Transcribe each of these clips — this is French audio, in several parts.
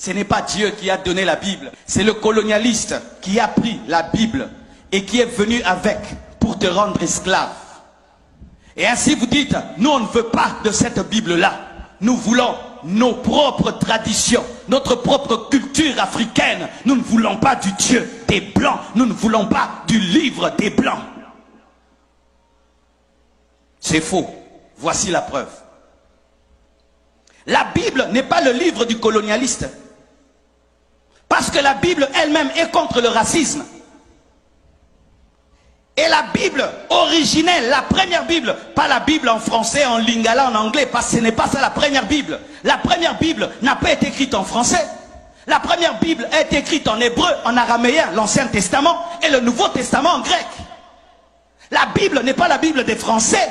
Ce n'est pas Dieu qui a donné la Bible. C'est le colonialiste qui a pris la Bible et qui est venu avec pour te rendre esclave. Et ainsi vous dites, nous on ne veut pas de cette Bible-là. Nous voulons nos propres traditions, notre propre culture africaine. Nous ne voulons pas du Dieu des Blancs. Nous ne voulons pas du livre des Blancs. C'est faux. Voici la preuve. La Bible n'est pas le livre du colonialiste. Parce que la Bible elle-même est contre le racisme. Et la Bible originelle, la première Bible, pas la Bible en français, en lingala, en anglais, parce que ce n'est pas ça la première Bible. La première Bible n'a pas été écrite en français. La première Bible a été écrite en hébreu, en araméen, l'Ancien Testament, et le Nouveau Testament en grec. La Bible n'est pas la Bible des Français.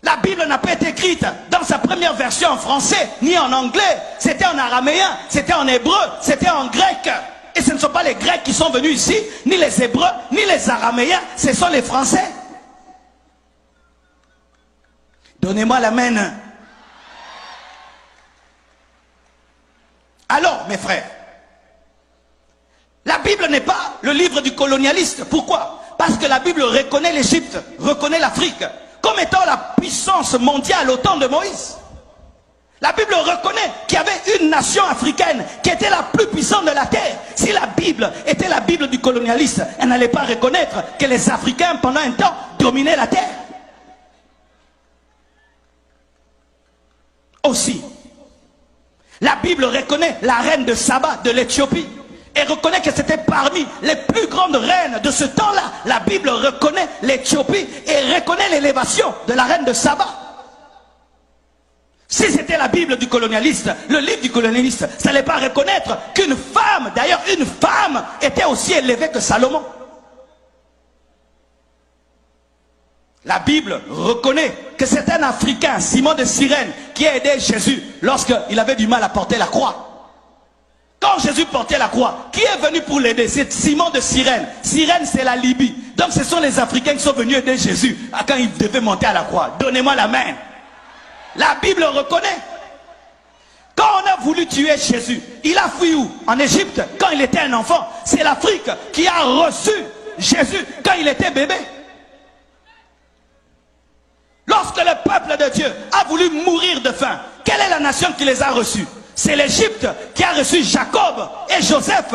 La Bible n'a pas été écrite dans sa première version en français, ni en anglais. C'était en araméen, c'était en hébreu, c'était en grec. Et ce ne sont pas les Grecs qui sont venus ici, ni les Hébreux, ni les Araméens, ce sont les Français. Donnez-moi l'amen. Alors, mes frères, la Bible n'est pas le livre du colonialiste. Pourquoi? Parce que la Bible reconnaît l'Égypte, reconnaît l'Afrique, comme étant la puissance mondiale au temps de Moïse. La Bible reconnaît qu'il y avait une nation africaine qui était la plus puissante de la terre. Si la Bible était la Bible du colonialiste, elle n'allait pas reconnaître que les Africains, pendant un temps, dominaient la terre. Aussi, la Bible reconnaît la reine de Saba de l'Éthiopie et reconnaît que c'était parmi les plus grandes reines de ce temps-là. La Bible reconnaît l'Éthiopie et reconnaît l'élévation de la reine de Saba. Si c'était la Bible du colonialiste, le livre du colonialiste, ça n'allait pas reconnaître qu'une femme, d'ailleurs une femme, était aussi élevée que Salomon. La Bible reconnaît que c'est un Africain, Simon de Cyrène, qui a aidé Jésus lorsqu'il avait du mal à porter la croix. Quand Jésus portait la croix, qui est venu pour l'aider? C'est Simon de Cyrène. Cyrène, c'est la Libye. Donc ce sont les Africains qui sont venus aider Jésus quand il devait monter à la croix. Donnez-moi la main. La Bible reconnaît. Quand on a voulu tuer Jésus, il a fui où? En Égypte, quand il était un enfant. C'est l'Afrique qui a reçu Jésus quand il était bébé. Lorsque le peuple de Dieu a voulu mourir de faim, quelle est la nation qui les a reçus? C'est l'Égypte qui a reçu Jacob et Joseph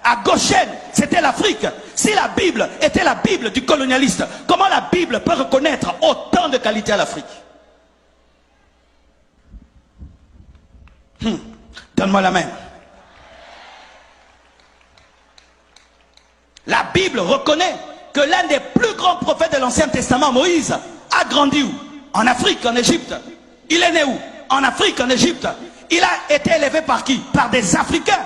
à Goshen. C'était l'Afrique. Si la Bible était la Bible du colonialiste, comment la Bible peut reconnaître autant de qualités à l'Afrique? Donne-moi la main. La Bible reconnaît que l'un des plus grands prophètes de l'Ancien Testament, Moïse, a grandi où? En Afrique, en Égypte. Il est né où? En Afrique, en Égypte. Il a été élevé par qui? Par des Africains.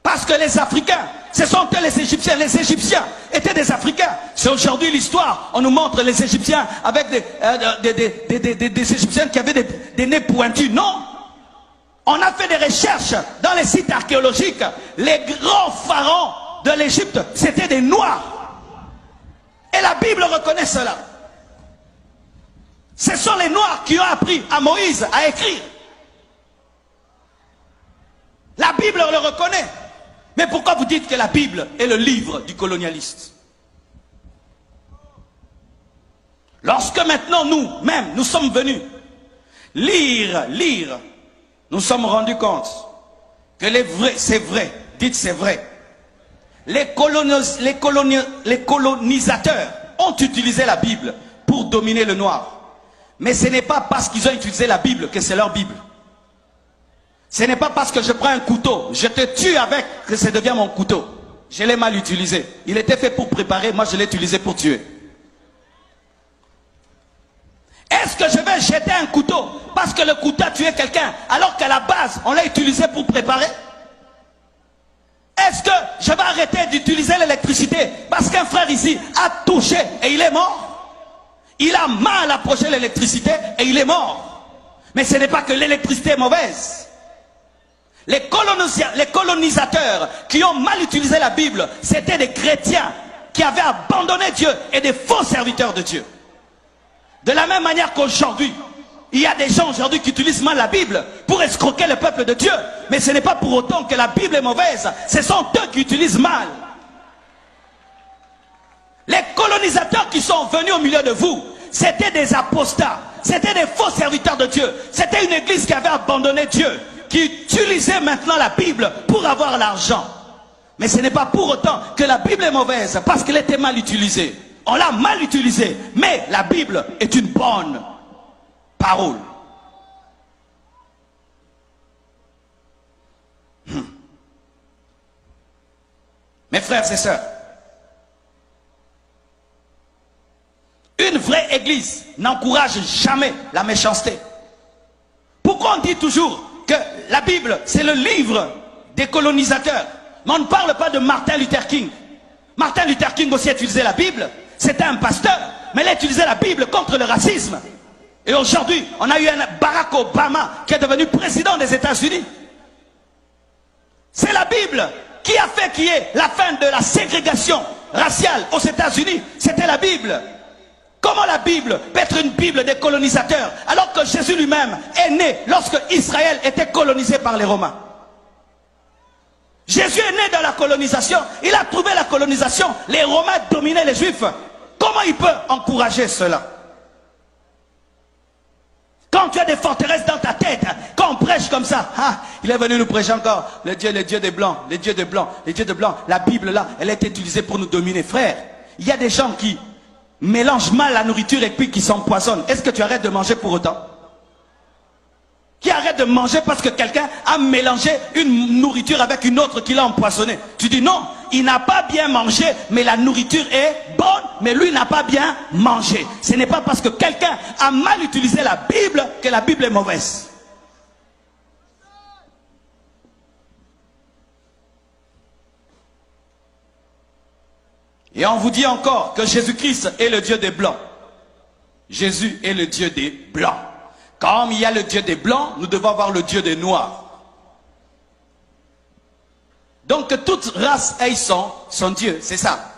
Parce que les Africains, ce sont eux les Égyptiens. Les Égyptiens étaient des Africains. C'est aujourd'hui l'histoire. On nous montre les Égyptiens avec des Égyptiens qui avaient des nez pointus. Non. On a fait des recherches dans les sites archéologiques. Les grands pharaons de l'Égypte, c'était des Noirs. Et la Bible reconnaît cela. Ce sont les Noirs qui ont appris à Moïse à écrire. La Bible le reconnaît. Mais pourquoi vous dites que la Bible est le livre du colonialiste? Lorsque maintenant nous-mêmes, nous sommes venus lire, nous sommes rendus compte que c'est vrai, dites c'est vrai. Les colonisateurs ont utilisé la Bible pour dominer le noir. Mais ce n'est pas parce qu'ils ont utilisé la Bible que c'est leur Bible. Ce n'est pas parce que je prends un couteau, je te tue avec, que ça devient mon couteau. Je l'ai mal utilisé. Il était fait pour préparer, moi je l'ai utilisé pour tuer. Est-ce que je vais jeter un couteau parce que le couteau a tué quelqu'un alors qu'à la base on l'a utilisé pour préparer? Est-ce que je vais arrêter d'utiliser l'électricité parce qu'un frère ici a touché et il est mort? Il a mal approché l'électricité et il est mort. Mais ce n'est pas que l'électricité est mauvaise. Les colonisateurs qui ont mal utilisé la Bible, c'était des chrétiens qui avaient abandonné Dieu et des faux serviteurs de Dieu. De la même manière qu'aujourd'hui, Il y a des gens aujourd'hui qui utilisent mal la Bible pour escroquer le peuple de Dieu. Mais ce n'est pas pour autant que la Bible est mauvaise. Ce sont eux qui utilisent mal. Les colonisateurs qui sont venus au milieu de vous, c'était des apostats. C'était des faux serviteurs de Dieu. C'était une église qui avait abandonné Dieu, qui utilisait maintenant la Bible pour avoir l'argent. Mais ce n'est pas pour autant que la Bible est mauvaise, parce qu'elle était mal utilisée. On l'a mal utilisée. Mais la Bible est une bonne parole. Mes frères et sœurs, une vraie église n'encourage jamais la méchanceté. Pourquoi on dit toujours que la Bible, c'est le livre des colonisateurs? Mais on ne parle pas de Martin Luther King. Martin Luther King aussi a utilisé la Bible. C'était un pasteur, mais il a utilisé la Bible contre le racisme. Et aujourd'hui, on a eu un Barack Obama qui est devenu président des États-Unis. C'est la Bible qui a fait qu'il y ait la fin de la ségrégation raciale aux États-Unis. C'était la Bible. Comment la Bible peut être une Bible des colonisateurs alors que Jésus lui-même est né lorsque Israël était colonisé par les Romains? Jésus est né dans la colonisation. Il a trouvé la colonisation. Les Romains dominaient les Juifs. Comment il peut encourager cela? Quand tu as des forteresses dans ta tête, quand on prêche comme ça, ah, il est venu nous prêcher encore, le Dieu des Blancs, les dieux des Blancs, les dieux des Blancs. La Bible là, elle a été utilisée pour nous dominer. Frère, il y a des gens qui mélangent mal la nourriture et puis qui s'empoisonnent. Est-ce que tu arrêtes de manger pour autant? Qui arrête de manger parce que quelqu'un a mélangé une nourriture avec une autre qui l'a empoisonné? Tu dis non, il n'a pas bien mangé, mais la nourriture est bonne, mais lui n'a pas bien mangé. Ce n'est pas parce que quelqu'un a mal utilisé la Bible que la Bible est mauvaise. Et on vous dit encore que Jésus-Christ est le Dieu des Blancs. Jésus est le Dieu des Blancs. Comme il y a le Dieu des Blancs, nous devons avoir le Dieu des Noirs. Donc que toute race ait son Dieu, c'est ça.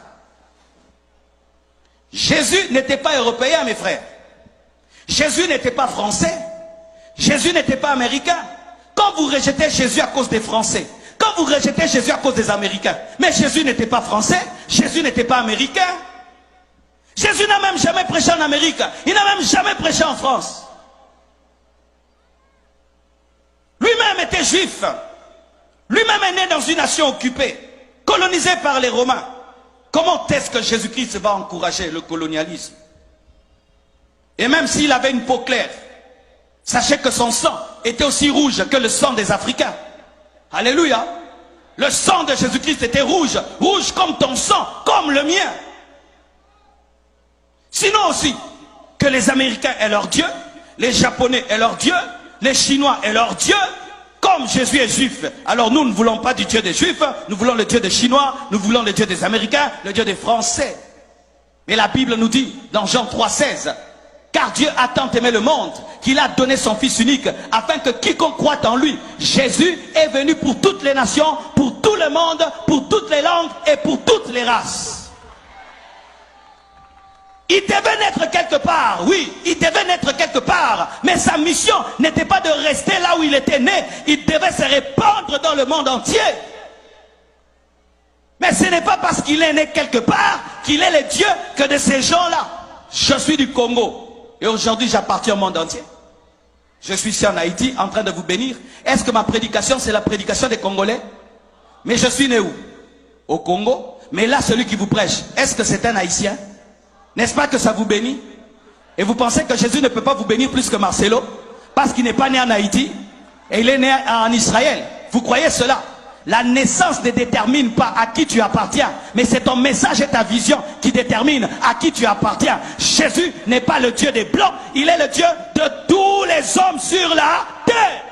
Jésus n'était pas européen, mes frères. Jésus n'était pas français. Jésus n'était pas américain. Quand vous rejetez Jésus à cause des Français, quand vous rejetez Jésus à cause des Américains, mais Jésus n'était pas français, Jésus n'était pas américain. Jésus n'a même jamais prêché en Amérique. Il n'a même jamais prêché en France. Lui-même était juif. Lui-même est né dans une nation occupée, colonisée par les Romains. Comment est-ce que Jésus-Christ va encourager le colonialisme? Et même s'il avait une peau claire, sachez que son sang était aussi rouge que le sang des Africains. Alléluia. Le sang de Jésus-Christ était rouge, rouge comme ton sang, comme le mien. Sinon aussi, que les Américains aient leur Dieu, les Japonais aient leur Dieu, les Chinois aient leur Dieu. Comme Jésus est juif, alors nous ne voulons pas du Dieu des Juifs, nous voulons le Dieu des Chinois, nous voulons le Dieu des Américains, le Dieu des Français. Mais la Bible nous dit, dans Jean 3,16, car Dieu a tant aimé le monde, qu'il a donné son Fils unique, afin que quiconque croit en lui, Jésus est venu pour toutes les nations, pour tout le monde, pour toutes les langues et pour toutes les races. Il devait naître quelque part, oui, il devait naître quelque part, mais sa mission n'était pas de rester là où il était né, il devait se répandre dans le monde entier. Mais ce n'est pas parce qu'il est né quelque part qu'il est le Dieu que de ces gens-là. Je suis du Congo et aujourd'hui j'appartiens au monde entier. Je suis ici en Haïti en train de vous bénir. Est-ce que ma prédication c'est la prédication des Congolais? Mais je suis né où? Au Congo. Mais là celui qui vous prêche, est-ce que c'est un Haïtien? N'est-ce pas que ça vous bénit? Et vous pensez que Jésus ne peut pas vous bénir plus que Marcelo? Parce qu'il n'est pas né en Haïti et il est né en Israël. Vous croyez cela? La naissance ne détermine pas à qui tu appartiens, mais c'est ton message et ta vision qui détermine à qui tu appartiens. Jésus n'est pas le Dieu des Blancs, il est le Dieu de tous les hommes sur la terre.